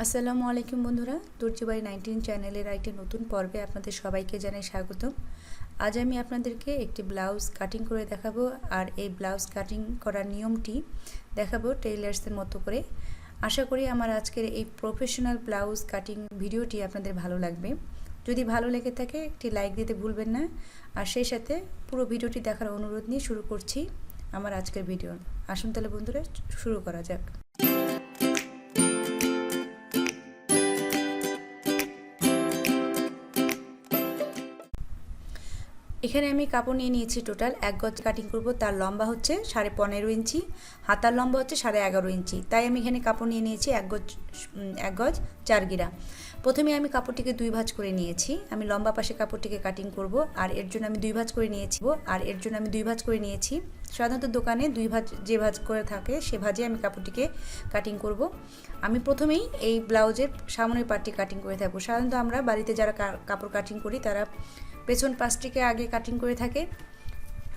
আসসালামু আলাইকুম বন্ধুরা, তুর্চিবাড়ি 19 চ্যানেলের একটি নতুন পর্বে আপনাদের সবাইকে জানাই স্বাগতম। আজ আমি আপনাদেরকে একটি ব্লাউজ কাটিং করে দেখাবো, আর এই ব্লাউজ কাটিং করার নিয়মটি দেখাবো টেইলার্সদের মতো করে। আশা করি আমার আজকের এই প্রফেশনাল ব্লাউজ কাটিং ভিডিওটি আপনাদের ভালো লাগবে। যদি ভালো লেগে থাকে একটি লাইক দিতে ভুলবেন না, আর সেই সাথে পুরো ভিডিওটি দেখার অনুরোধ নিয়ে শুরু করছি আমার আজকের ভিডিও। আসুন তাহলে বন্ধুরা শুরু করা যাক। এখানে আমি কাপড় নিয়ে নিয়েছি টোটাল 1 গজ কাটিং করব। তার লম্বা হচ্ছে 15.5 ইঞ্চি, হাতার লম্বা হচ্ছে 11.5 ইঞ্চি। তাই আমি এখানে কাপড় নিয়ে নিয়েছি 1 গজ 4 গিরা। প্রথমে আমি কাপড়টিকে 2 ভাঁজ করে নিয়েছি। আমি লম্বা পাশে কাপড়টিকে কাটিং করব, আর এর জন্য আমি 2 ভাঁজ করে নিয়েছি। সাধারণত দোকানে 2 ভাঁজ যে ভাঁজ করে থাকে সে ভাঁজে আমি কাপড়টিকে কাটিং করব। আমি প্রথমেই এই ব্লাউজের সামনের পার্টটি কাটিং করে থাকবো। সাধারণত আমরা বাড়িতে যারা কাপড় কাটিং করি তারা পেছন পাশটিকে আগে কাটিং করে থাকে।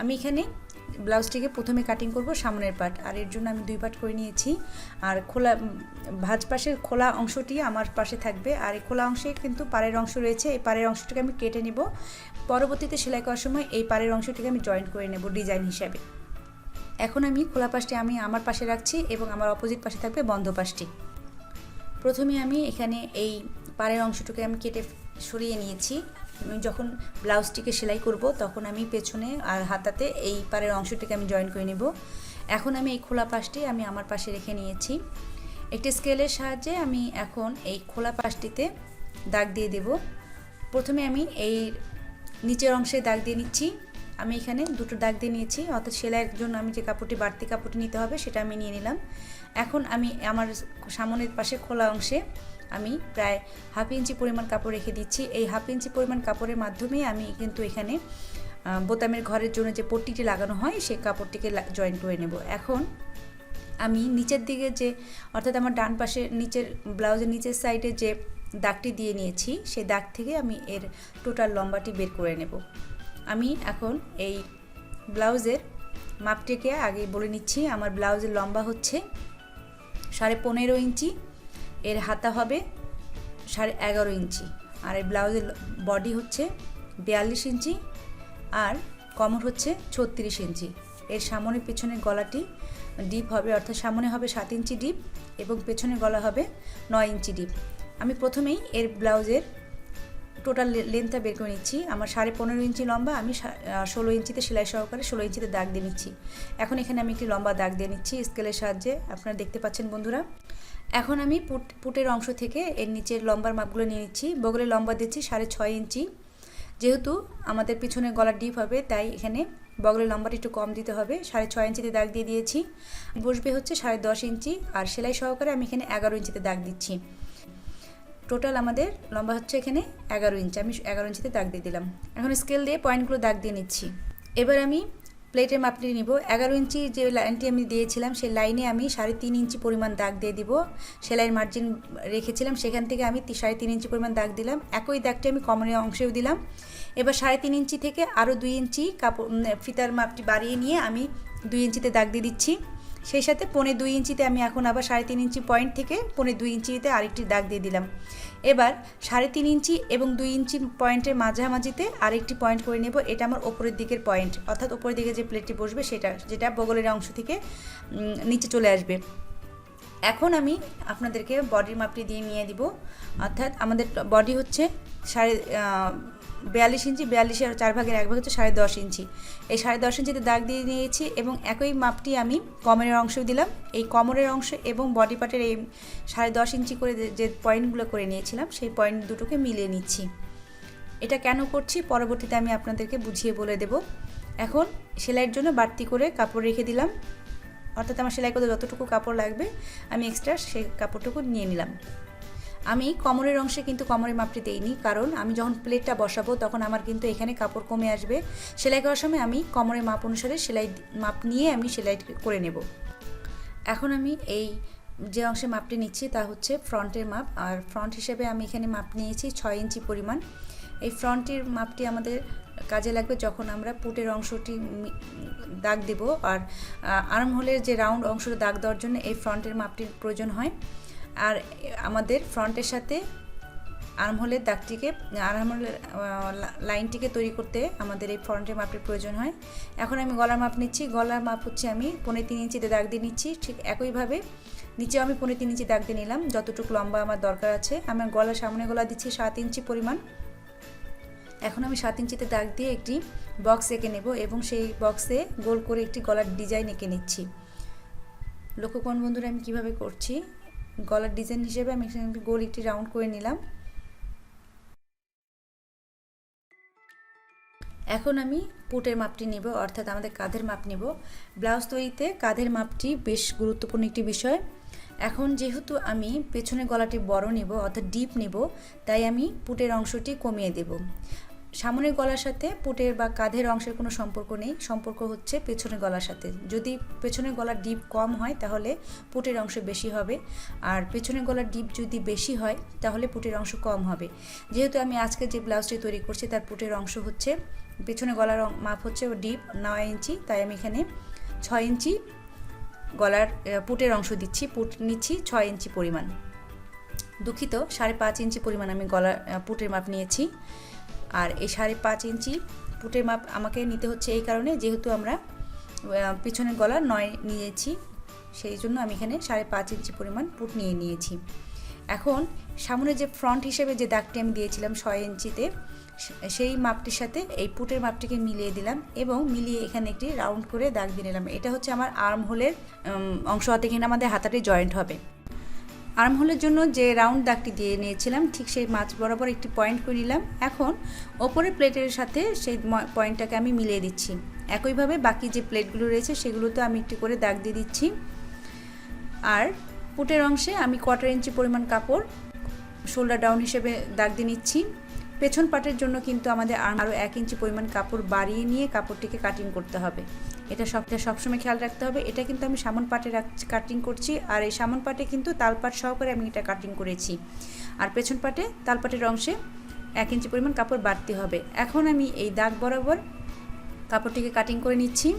আমি এখানে ব্লাউজটিকে প্রথমে কাটিং করব সামনের পার্ট, আর এর জন্য আমি 2 পার্ট করে নিয়েছি। আর খোলা ভাঁজ পাশের খোলা অংশটি আমার পাশে থাকবে, আর এই খোলা অংশে কিন্তু পাড়ের অংশ রয়েছে। এই পাড়ের অংশটিকে আমি কেটে নেব। পরবর্তীতে সেলাই করার সময় এই পাড়ের অংশটিকে আমি জয়েন্ট করে নেব ডিজাইন হিসাবে। এখন আমি খোলা পাশটি আমি আমার পাশে রাখছি এবং আমার অপোজিট পাশে থাকবে বন্ধ পাশটি। প্রথমে আমি এখানে এই পাড়ের অংশটিকে আমি কেটে সরিয়ে নিয়েছি। আমি যখন ব্লাউজটিকে সেলাই করব তখন আমি পেছনে আর হাতাতে এই পাড়ের অংশটিকে আমি জয়েন করে নেব। এখন আমি এই খোলা পাশটি আমি আমার পাশে রেখে নিয়েছি। একটি স্কেলের সাহায্যে আমি এখন এই খোলা পাশটিতে দাগ দিয়ে দেব। প্রথমে আমি এই নিচের অংশে দাগ দিয়ে নিচ্ছি। আমি এখানে 2টো দাগ দিয়ে নিয়েছি, অর্থাৎ সেলাইয়ের জন্য আমি যে কাপড়টি বাড়তি কাপড়টি নিতে হবে সেটা আমি নিয়ে নিলাম। এখন আমি আমার সামনের পাশে খোলা অংশে আমি প্রায় 1/2 ইঞ্চি পরিমাণ কাপড় রেখে দিচ্ছি। এই 1/2 ইঞ্চি পরিমাণ কাপড়ের মাধ্যমে আমি কিন্তু এখানে বোতামের ঘরের জন্য যে পট্টিটি লাগানো হয় সেই কাপড়টিকে জয়েন করে নেব। এখন আমি নিচের দিকে যে অর্থাৎ আমার ডান পাশে নিচের ব্লাউজের নিচের সাইডে যে দাগটি দিয়ে নিয়েছি সেই দাগ থেকে আমি এর টোটাল লম্বাটি বের করে নেব। আমি এখন এই ব্লাউজের মাপটিকে আগে বলে নিচ্ছি। আমার ব্লাউজের লম্বা হচ্ছে 15.5 ইঞ্চি, এর হাতা হবে 11.5 ইঞ্চি, আর এই ব্লাউজের বডি হচ্ছে 42 ইঞ্চি, আর কমর হচ্ছে 36 ইঞ্চি। এর সামনে পেছনের গলাটি ডিপ হবে, অর্থাৎ সামনে হবে 7 ইঞ্চি ডিপ এবং পেছনের গলা হবে 9 ইঞ্চি ডিপ। আমি প্রথমেই এর ব্লাউজের টোটাল লেন্থটা বের করে নিচ্ছি। আমার 15.5 ইঞ্চি লম্বা, আমি 16 ইঞ্চিতে সেলাই সহকারে 16 ইঞ্চিতে দাগ দিয়ে নিচ্ছি। এখন এখানে আমি একটি লম্বা দাগ দিয়ে নিচ্ছি স্কেলের সাহায্যে, আপনারা দেখতে পাচ্ছেন বন্ধুরা। এখন আমি পুটের অংশ থেকে এর নিচের লম্বার মাপগুলো নিয়ে নিচ্ছি। বগলের লম্বা দিচ্ছি 6.5 ইঞ্চি। যেহেতু আমাদের পিছনে গলার ডিপ হবে তাই এখানে বগলের লম্বাটা একটু কম দিতে হবে। 6.5 ইঞ্চিতে দাগ দিয়ে দিয়েছি। বসবে হচ্ছে 10.5 ইঞ্চি, আর সেলাই সহকারে আমি এখানে 11 ইঞ্চিতে দাগ দিচ্ছি। টোটাল আমাদের লম্বা হচ্ছে এখানে 11 ইঞ্চি। আমি 11 ইঞ্চিতে দাগ দিয়ে দিলাম। এখন স্কেল দিয়ে পয়েন্টগুলো দাগ দিয়ে নিচ্ছি। এবার আমি প্লেটের মাপটি নিব। 11 ইঞ্চি যে লাইনটি আমি দিয়েছিলাম সেই লাইনে আমি 3.5 ইঞ্চি পরিমাণ দাগ দিয়ে দিব। সেলাইয়ের মার্জিন রেখেছিলাম সেখান থেকে আমি 3.5 ইঞ্চি পরিমাণ দাগ দিলাম। একই দাগটি আমি কমরের অংশেও দিলাম। এবার 3.5 ইঞ্চি থেকে আরও 2 ইঞ্চি কাপড় ফিতার মাপটি বাড়িয়ে নিয়ে আমি 2 ইঞ্চিতে দাগ দিয়ে দিচ্ছি। সেই সাথে 1.25 ইঞ্চিতে আমি এখন আবার 3.5 ইঞ্চি পয়েন্ট থেকে 1.25 ইঞ্চিতে আরেকটি দাগ দিয়ে দিলাম। এবার 3.5 ইঞ্চি এবং 2 ইঞ্চি পয়েন্টের মাঝামাঝিতে আরেকটি পয়েন্ট করে নেব। এটা আমার ওপরের দিকের পয়েন্ট, অর্থাৎ ওপরের দিকে যে প্লেটটি বসবে সেটা, যেটা বগলের অংশ থেকে নিচে চলে আসবে। এখন আমি আপনাদেরকে বডির মাপটি দিয়ে নিয়ে দিব। অর্থাৎ আমাদের বডি হচ্ছে 42 ইঞ্চি, 42-এর 4 ভাগের 1 ভাগ হচ্ছে 10.5 ইঞ্চি। এই 10.5 ইঞ্চিতে দাগ দিয়ে নিয়েছি এবং একই মাপটি আমি কোমরের অংশেও দিলাম। এই কোমরের অংশ এবং বডি পার্টের এই 10.5 ইঞ্চি করে যে পয়েন্টগুলো করে নিয়েছিলাম সেই পয়েন্ট দুটোকে মিলিয়ে নিচ্ছি। এটা কেন করছি পরবর্তীতে আমি আপনাদেরকে বুঝিয়ে বলে দেব। এখন সেলাইয়ের জন্য বাড়তি করে কাপড় রেখে দিলাম, অর্থাৎ আমার সেলাই করতে যতটুকু কাপড় লাগবে আমি এক্সট্রা সেই কাপড়টুকু নিয়ে নিলাম। আমি কোমরের অংশে কিন্তু কোমরের মাপটি দেইনি, কারণ আমি যখন প্লেটটা বসাবো তখন আমার কিন্তু এখানে কাপড় কমে আসবে। সেলাই করার সময় আমি কোমরের মাপ অনুসারে সেলাই মাপ নিয়ে আমি সেলাই করে নেব। এখন আমি এই যে অংশে মাপটি নিচ্ছি তা হচ্ছে ফ্রন্টের মাপ, আর ফ্রন্ট হিসেবে আমি এখানে মাপ নিয়েছি 6 ইঞ্চি পরিমাণ। এই ফ্রন্টের মাপটি আমাদের কাজে লাগবে যখন আমরা পুটের অংশটি দাগ দেব, আর আর্ম হোলের যে রাউন্ড অংশটা দাগ দেওয়ার জন্য এই ফ্রন্টের মাপটির প্রয়োজন হয়। আর আমাদের ফ্রন্টের সাথে আর্মহোলের দাগটিকে আর্মহোলের লাইনটিকে তৈরি করতে আমাদের এই ফ্রন্টের মাপের প্রয়োজন হয়। এখন আমি গলার মাপ নিচ্ছি। গলার মাপ হচ্ছে আমি 3.5 ইঞ্চিতে দাগ দিয়ে নিচ্ছি। ঠিক একইভাবে নিচেও আমি 3.5 ইঞ্চি দাগ দিয়ে নিলাম, যতটুকু লম্বা আমার দরকার আছে। আমার গলার সামনে গলা দিচ্ছি 7 ইঞ্চি পরিমাণ। এখন আমি 7 ইঞ্চিতে দাগ দিয়ে একটি বক্স এঁকে নেব এবং সেই বক্সে গোল করে একটি গলার ডিজাইন এঁকে নিচ্ছি। লক্ষ্য করুন বন্ধুরা আমি কিভাবে করছি। গলার ডিজাইন হিসেবে আমি গোল একটি রাউন্ড করে নিলাম। এখন আমি পুটের মাপটি নিব, অর্থাৎ আমাদের কাঁধের মাপ নিব। ব্লাউজ তৈরিতে কাঁধের মাপটি বেশ গুরুত্বপূর্ণ একটি বিষয়। এখন যেহেতু আমি পেছনের গলাটি বড় নেব, অর্থাৎ ডিপ নেব, তাই আমি পুটের অংশটি কমিয়ে দেব। সামনের গলার সাথে পুটের বা কাঁধের অংশের কোনো সম্পর্ক নেই, সম্পর্ক হচ্ছে পেছনের গলার সাথে। যদি পেছনের গলার ডিপ কম হয় তাহলে পুটের অংশ বেশি হবে, আর পেছনের গলার ডিপ যদি বেশি হয় তাহলে পুটের অংশ কম হবে। যেহেতু আমি আজকে যে ব্লাউজটি তৈরি করছি তার পুটের অংশ হচ্ছে, পেছনে গলার মাপ হচ্ছে ডিপ 9 ইঞ্চি, তাই আমি এখানে 6 ইঞ্চি গলার পুটের অংশ দিচ্ছি। পুট নিচ্ছি 6 ইঞ্চি পরিমাণ, দুঃখিত 5.5 ইঞ্চি পরিমাণ আমি গলার পুটের মাপ নিয়েছি। আর এই 5.5 ইঞ্চি পুটের মাপ আমাকে নিতে হচ্ছে এই কারণে, যেহেতু আমরা পিছনের গলা 9 নিয়েছি, সেই জন্য আমি এখানে 5.5 ইঞ্চি পরিমাণ পুট নিয়ে নিয়েছি। এখন সামনে যে ফ্রন্ট হিসেবে যে দাগটি আমি দিয়েছিলাম 6 ইঞ্চিতে, সেই মাপটির সাথে এই পুটের মাপটিকে মিলিয়ে দিলাম এবং মিলিয়ে এখানে একটি রাউন্ড করে দাগ দিয়ে নিলাম। এটা হচ্ছে আমার আর্ম হোলের অংশ, অর্থাৎ এখানে আমাদের হাতাটি জয়েন্ট হবে। আর্ম হোলের জন্য যে রাউন্ড দাগটি দিয়ে নিয়েছিলাম ঠিক সেই মাছ বরাবর একটি পয়েন্ট করে নিলাম। এখন ওপরের প্লেটের সাথে সেই পয়েন্টটাকে আমি মিলিয়ে দিচ্ছি। একইভাবে বাকি যে প্লেটগুলো রয়েছে সেগুলোতে আমি একটি করে দাগ দিয়ে দিচ্ছি। আর পুটের অংশে আমি 1/4 ইঞ্চি পরিমাণ কাপড় শোল্ডার ডাউন হিসেবে দাগ দিয়ে নিচ্ছি। পেছন পাটের জন্য কিন্তু আমাদের আরও 1 ইঞ্চি পরিমাণ কাপড় বাড়িয়ে নিয়ে কাপড়টিকে কাটিং করতে হবে। এটা সবসময় খেয়াল রাখতে হবে। এটা কিন্তু আমি সামন পাটে কাটিং করছি, আর এই সামন পাটে কিন্তু তালপাট সহকারে আমি এটা কাটিং করেছি। আর পেছন পাটে তালপাটের অংশে 1 ইঞ্চি পরিমাণ কাপড় বাড়তে হবে। এখন আমি এই দাগ বরাবর কাপড়টিকে কাটিং করে নিচ্ছি।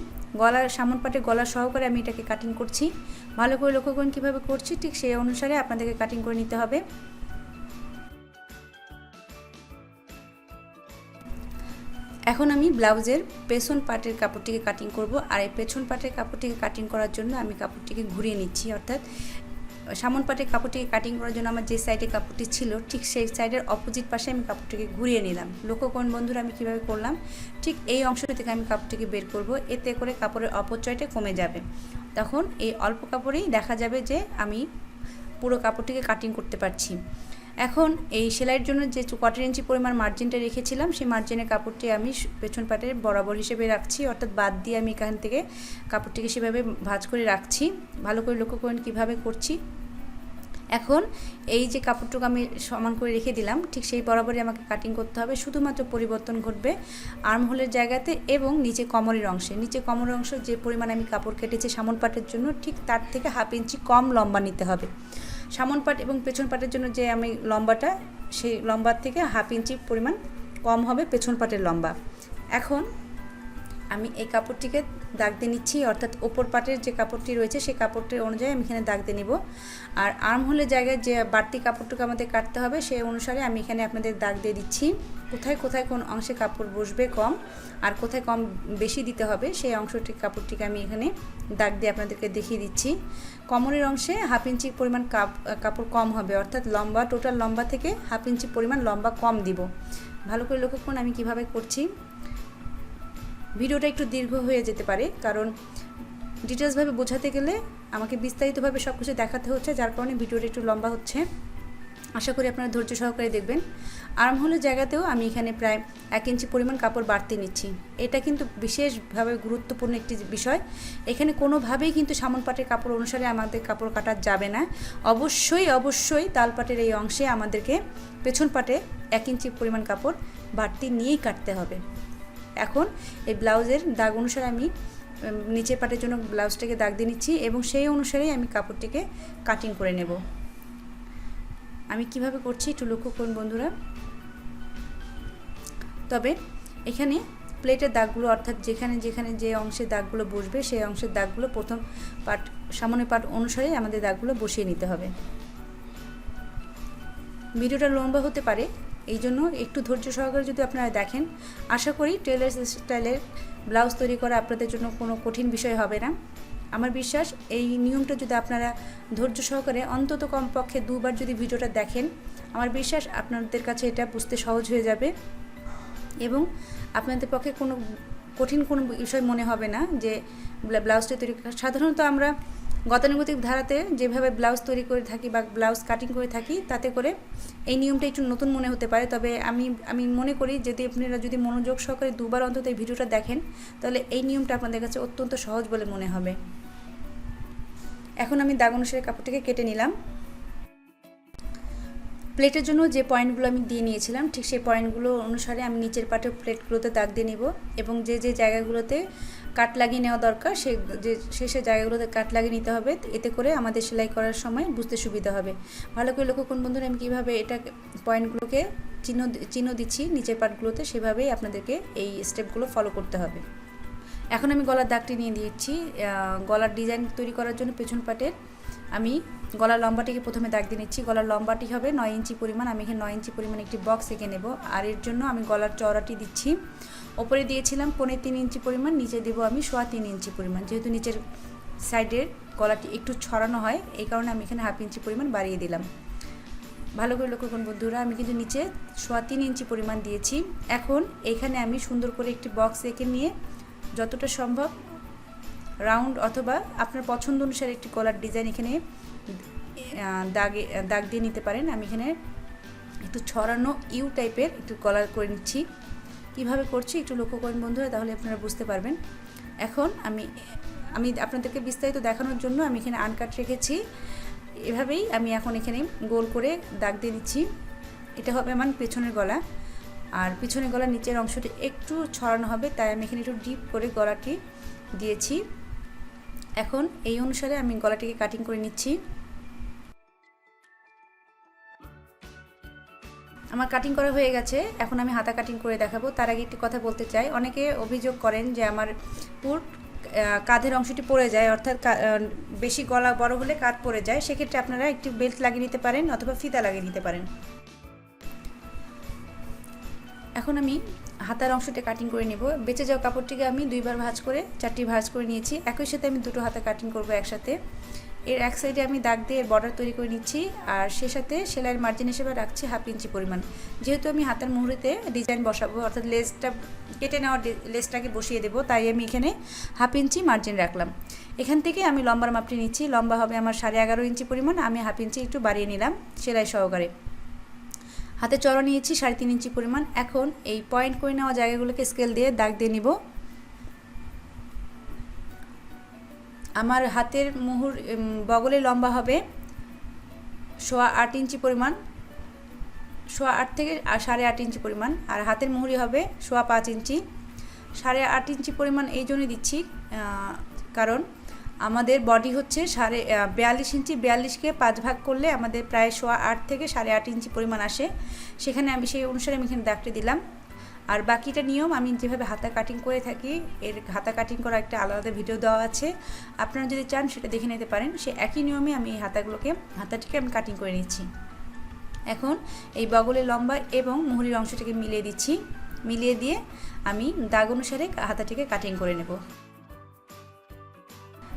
গলার সামন পাটে গলা সহকারে আমি এটাকে কাটিং করছি। ভালো করে লক্ষ্য করুন কীভাবে করছি, ঠিক সেই অনুসারে আপনাদেরকে কাটিং করে নিতে হবে। এখন আমি ব্লাউজের পেছন পাটের কাপড়টিকে কাটিং করব। আর এই পেছন পাটের কাপড়টিকে কাটিং করার জন্য আমি কাপড়টিকে ঘুরিয়ে নিচ্ছি, অর্থাৎ সামন পাটের কাপড়টিকে কাটিং করার জন্য আমার যে সাইডে কাপড়টি ছিল ঠিক সেই সাইডের অপোজিট পাশে আমি কাপড়টিকে ঘুরিয়ে নিলাম। লক্ষ্য করুন বন্ধুরা আমি কীভাবে করলাম। ঠিক এই অংশ থেকে আমি কাপড়টিকে বের করব, এতে করে কাপড়ের অপচয়টা কমে যাবে। তখন এই অল্প কাপড়েই দেখা যাবে যে আমি পুরো কাপড়টিকে কাটিং করতে পারছি। এখন এই সেলাইয়ের জন্য যে 1/4 ইঞ্চি পরিমাণ মার্জিনটা রেখেছিলাম, সেই মার্জিনের কাপড়টি আমি পেছন পাটের বরাবর হিসেবে রাখছি, অর্থাৎ বাদ দিয়ে আমি এখান থেকে কাপড়টিকে সেভাবে ভাঁজ করে রাখছি। ভালো করে লক্ষ্য করেন কীভাবে করছি। এখন এই যে কাপড়টুকু আমি সমান করে রেখে দিলাম, ঠিক সেই বরাবরই আমাকে কাটিং করতে হবে। শুধুমাত্র পরিবর্তন ঘটবে আর্ম হোলের জায়গাতে এবং নিচে কোমরের অংশে। নিচে কোমরের অংশ যে পরিমাণ আমি কাপড় কেটেছি সামন পাটের জন্য, ঠিক তার থেকে 1/2 ইঞ্চি কম লম্বা নিতে হবে। সামন পাট এবং পেছন পাটের জন্য যে আমি লম্বাটা, সেই লম্বার থেকে 1/2 ইঞ্চি পরিমাণ কম হবে পেছন পাটের লম্বা। এখন আমি এই কাপড়টিকে দাগ দিয়ে নিচ্ছি, অর্থাৎ ওপর পাটের যে কাপড়টি রয়েছে সেই কাপড়টির অনুযায়ী আমি এখানে দাগ দিয়ে নিব। আর আর্ম হোলের জায়গায় যে বাড়তি কাপড়টুকু আমাদের কাটতে হবে সেই অনুসারে আমি এখানে আপনাদের দাগ দিয়ে দিচ্ছি। কোথায় কোথায় কোন অংশে কাপড় বসবে কম আর কোথায় কম বেশি দিতে হবে সেই অংশটির কাপড়টিকে আমি এখানে দাগ দিয়ে আপনাদেরকে দেখিয়ে দিচ্ছি। কোমরের অংশে 1/2 ইঞ্চি পরিমাণ কাপড় কম হবে, অর্থাৎ লম্বা টোটাল লম্বা থেকে 1/2 ইঞ্চি পরিমাণ লম্বা কম দিব। ভালো করে লক্ষ্য করুন আমি কিভাবে করছি। ভিডিওটা একটু দীর্ঘ হয়ে যেতে পারে, কারণ ডিটেলসভাবে বোঝাতে গেলে আমাকে বিস্তারিতভাবে সব কিছু দেখাতে হচ্ছে, যার কারণে ভিডিওটা একটু লম্বা হচ্ছে। আশা করি আপনারা ধৈর্য সহকারে দেখবেন। আর্ম হোলের জায়গাতেও আমি এখানে প্রায় 1 ইঞ্চি পরিমাণ কাপড় বাড়তে নিচ্ছি। এটা কিন্তু বিশেষভাবে গুরুত্বপূর্ণ একটি বিষয়। এখানে কোনোভাবেই কিন্তু সামন পাটের কাপড় অনুসারে আমাদের কাপড় কাটা যাবে না। অবশ্যই তালপাটের এই অংশে আমাদেরকে পেছন পাটে 1 ইঞ্চি পরিমাণ কাপড় বাড়তি নিয়েই কাটতে হবে। এখন এই ব্লাউজের দাগ অনুসারে আমি নিচের পাটের জন্য ব্লাউজটাকে দাগ দিয়ে নিচ্ছি এবং সেই অনুসারেই আমি কাপড়টিকে কাটিং করে নেব। আমি কিভাবে করছি একটু লক্ষ্য করুন বন্ধুরা। তবে এখানে প্লেটের দাগগুলো, অর্থাৎ যেখানে যেখানে যে অংশের দাগগুলো বসবে সেই অংশের দাগগুলো প্রথম পাট সামনের পাট অনুসারে আমাদের দাগগুলো বসিয়ে নিতে হবে। ভিডিওটা লম্বা হতে পারে, এই জন্য একটু ধৈর্য সহকারে যদি আপনারা দেখেন, আশা করি টেলার্স স্টাইলের ব্লাউজ তৈরি করা আপনাদের জন্য কোনো কঠিন বিষয় হবে না। আমার বিশ্বাস এই নিয়মটা যদি আপনারা ধৈর্য সহকারে অন্তত কমপক্ষে 2 বার যদি ভিডিওটা দেখেন, আমার বিশ্বাস আপনাদের কাছে এটা বুঝতে সহজ হয়ে যাবে এবং আপনাদের পক্ষে কোনো কঠিন কোনো বিষয় মনে হবে না যে ব্লাউজটা তৈরি। সাধারণত আমরা গতানুগতিক ধারাতে যেভাবে ব্লাউজ তৈরি করে থাকি বা ব্লাউজ কাটিং করে থাকি, তাতে করে এই নিয়মটা একটু নতুন মনে হতে পারে। তবে আমি মনে করি যদি আপনারা যদি মনোযোগ সহকারে 2 বার অন্তত এই ভিডিওটা দেখেন, তাহলে এই নিয়মটা আপনাদের কাছে অত্যন্ত সহজ বলে মনে হবে। এখন আমি দাগ অনুসারে কাপড়টাকে কেটে নিলাম। প্লেটের জন্য যে পয়েন্টগুলো আমি দিয়ে নিয়েছিলাম, ঠিক সেই পয়েন্টগুলো অনুসারে আমি নিচের পাটে প্লেটগুলোতে দাগ দিয়ে নিব এবং যে যে জায়গাগুলোতে কাট লাগিয়ে নেওয়া দরকার সে জায়গাগুলোতে কাট লাগিয়ে নিতে হবে। এতে করে আমাদের সেলাই করার সময় বুঝতে সুবিধা হবে। ভালো করে লক্ষ্য করুন বন্ধুরা, আমি কীভাবে এটা পয়েন্টগুলোকে চিহ্ন দিচ্ছি নিচের পাটগুলোতে, সেভাবেই আপনাদেরকে এই স্টেপগুলো ফলো করতে হবে। এখন আমি গলার দাগটি নিয়ে দিয়েছি। গলার ডিজাইন তৈরি করার জন্য পেছন পাটের আমি গলার লম্বাটিকে প্রথমে দাগ দিয়ে নিচ্ছি। গলার লম্বাটি হবে 9 ইঞ্চি পরিমাণ। আমি এখানে 9 ইঞ্চি পরিমাণ একটি বক্স এঁকে নেব। আর এর জন্য আমি গলার চওড়াটি দিচ্ছি, ওপরে দিয়েছিলাম 3.25 ইঞ্চি পরিমাণ, নিচে দেবো আমি 3.25 ইঞ্চি পরিমাণ। যেহেতু নিচের সাইডের গলাটি একটু ছড়ানো হয়, এই কারণে আমি এখানে 1/2 ইঞ্চি পরিমাণ বাড়িয়ে দিলাম। ভালো করে লক্ষ্য করুন বন্ধুরা, আমি কিন্তু নিচে 3.25 ইঞ্চি পরিমাণ দিয়েছি। এখন এখানে আমি সুন্দর করে একটি বক্স এঁকে নিয়ে যতটা সম্ভব রাউন্ড অথবা আপনার পছন্দ অনুসারে একটি গলার ডিজাইন এখানে দাগ দিয়ে নিতে পারেন। আমি এখানে একটু ছড়ানো ইউ টাইপের একটু গলার করে নিচ্ছি। কীভাবে করছি একটু লক্ষ্য করেন বন্ধুরা, তাহলে আপনারা বুঝতে পারবেন। এখন আমি আপনাদেরকে বিস্তারিত দেখানোর জন্য আমি এখানে আনকাট রেখেছি। এভাবেই আমি এখন এখানে গোল করে দাগ দিয়ে নিচ্ছি। এটা হবে আমার পেছনের গলা, আর পিছনের গলার নিচের অংশটি একটু ছড়ানো হবে, তাই আমি এখানে একটু ডিপ করে গলাটি দিয়েছি। এখন এই অনুসারে আমি গলাটিকে কাটিং করে নিচ্ছি। আমার কাটিং করা হয়ে গেছে, এখন আমি হাতা কাটিং করে দেখাবো। তার আগে একটি কথা বলতে চাই, অনেকে অভিযোগ করেন যে আমার পুরো কাঁধের অংশটি পড়ে যায়, অর্থাৎ বেশি গলা বড় হলে কাঁধ পড়ে যায়। সেক্ষেত্রে আপনারা একটি বেল্ট লাগিয়ে নিতে পারেন অথবা ফিতা লাগিয়ে নিতে পারেন। এখন আমি হাতার অংশটা কাটিং করে নেব। বেঁচে যাওয়া কাপড়টিকে আমি 2 বার ভাঁজ করে 4টি ভাঁজ করে নিয়েছি। একই সাথে আমি 2টো হাতা কাটিং করব একসাথে। এর এক সাইডে আমি দাগ দিয়ে এর বর্ডার তৈরি করে নিচ্ছি, আর সে সাথে সেলাইয়ের মার্জিন হিসেবে রাখছি 1/2 ইঞ্চি পরিমাণ। যেহেতু আমি হাতার মুহুরিতে ডিজাইন বসাবো, অর্থাৎ লেসটা কেটে নেওয়া লেসটাকে বসিয়ে দেবো, তাই আমি এখানে 1/2 ইঞ্চি মার্জিন রাখলাম। এখান থেকে আমি লম্বার মাপটি নিচ্ছি। লম্বা হবে আমার 11.5 ইঞ্চি পরিমাণ। আমি 1/2 ইঞ্চি একটু বাড়িয়ে নিলাম সেলাই সহকারে। হাতে চওড়া নিয়েছি 3.5 ইঞ্চি পরিমাণ। এখন এই পয়েন্ট করে নেওয়া জায়গাগুলোকে স্কেল দিয়ে দাগ দিয়ে নিব। আমার হাতের মুহুর বগলের লম্বা হবে 8.25 ইঞ্চি পরিমাণ, 8.25 থেকে 8.5 ইঞ্চি পরিমাণ, আর হাতের মুহুরি হবে 5.25 ইঞ্চি। 8.5 ইঞ্চি পরিমাণ এই জন্য দিচ্ছি কারণ আমাদের বডি হচ্ছে 42 ইঞ্চি। 42কে 5 ভাগ করলে আমাদের প্রায় 8.25 থেকে 8.5 ইঞ্চি পরিমাণ আসে। সেখানে আমি সেই অনুসারে আমি এখানে দাগটি দিলাম। আর বাকিটা নিয়ম আমি যেভাবে হাতা কাটিং করে থাকি, এর হাতা কাটিং করা একটা আলাদা ভিডিও দেওয়া আছে, আপনারা যদি চান সেটা দেখে নিতে পারেন। সে একই নিয়মে আমি এই হাতাটিকে আমি কাটিং করে নিচ্ছি। এখন এই বগলের লম্বা এবং মুহুরির অংশটিকে মিলিয়ে দিচ্ছি। মিলিয়ে দিয়ে আমি দাগ অনুসারে হাতাটিকে কাটিং করে নেব।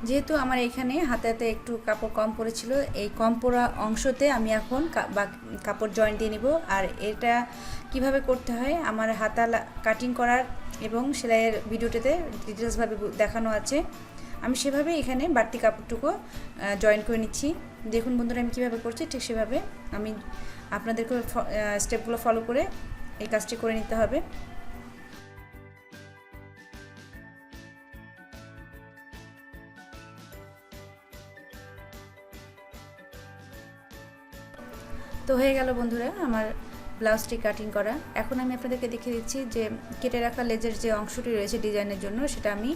যেহেতু আমার এখানে হাতাতে একটু কাপড় কম পড়েছিল, এই কম পড়া অংশতে আমি এখন কাপড় জয়েন্ট দিয়ে নিব। আর এটা কিভাবে করতে হয় আমার হাতা কাটিং করার এবং সেলাইয়ের ভিডিওটিতে ডিটেলসভাবে দেখানো আছে। আমি সেভাবে এখানে বাড়তি কাপড়টুকু জয়েন করে নিচ্ছি। দেখুন বন্ধুরা আমি কীভাবে করছি, ঠিক সেভাবে আমি আপনাদেরকে স্টেপগুলো ফলো করে এই কাজটি করে নিতে হবে। তো হয়ে গেল বন্ধুরা আমার ব্লাউজটি কাটিং করা। এখন আমি আপনাদেরকে দেখিয়ে দিচ্ছি যে কেটে রাখা লেজের যে অংশটি রয়েছে ডিজাইনের জন্য, সেটা আমি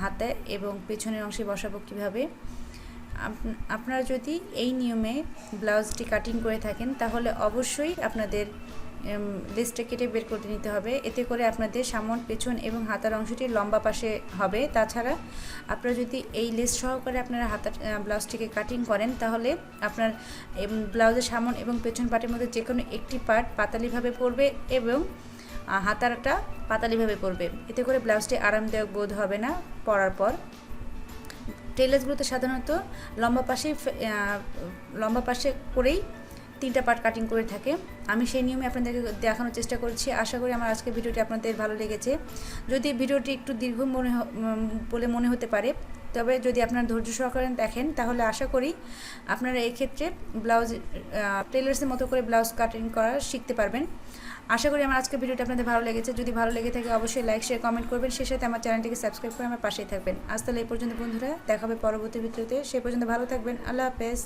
হাতে এবং পেছনের অংশে বসাবো কীভাবে। আপনারা যদি এই নিয়মে ব্লাউজটি কাটিং করে থাকেন, তাহলে অবশ্যই আপনাদের লেসটা কেটে বের করে নিতে হবে। এতে করে আপনাদের সামন, পেছন এবং হাতার অংশটি লম্বা পাশে হবে। তাছাড়া আপনারা যদি এই লেস সহকারে আপনারা হাতার ব্লাউজটিকে কাটিং করেন, তাহলে আপনার ব্লাউজের সামন এবং পেছন পার্টের মধ্যে যে কোনো একটি পার্ট পাতালিভাবে পড়বে এবং হাতাটা পাতালিভাবে পড়বে। এতে করে ব্লাউজটি আরামদায়ক বোধ হবে না পরার পর। টেলার্সগুলোতে সাধারণত লম্বা পাশে করেই 3টা পার্ট কাটিং করে থাকে। আমি সেই নিয়মে আপনাদেরকে দেখানোর চেষ্টা করছি। আশা করি আমার আজকের ভিডিওটি আপনাদের ভালো লেগেছে। যদি ভিডিওটি একটু দীর্ঘ বলে মনে হতে পারে, তবে যদি আপনারা ধৈর্য সহকারে দেখেন, তাহলে আশা করি আপনারা এই ক্ষেত্রে ব্লাউজ টেলার্সের মতো করে ব্লাউজ কাটিং করা শিখতে পারবেন। আশা করি আমার আজকের ভিডিওটি আপনাদের ভালো লেগেছে। যদি ভালো লেগে থাকে অবশ্যই লাইক, শেয়ার, কমেন্ট করবেন। সেই সাথে আমার চ্যানেলটিকে সাবস্ক্রাইব করে আমার পাশেই থাকবেন। আজ তাহলে এই পর্যন্ত বন্ধুরা, দেখা হবে পরবর্তী ভিডিওতে। সেই পর্যন্ত ভালো থাকবেন। আল্লাহ হাফেজ।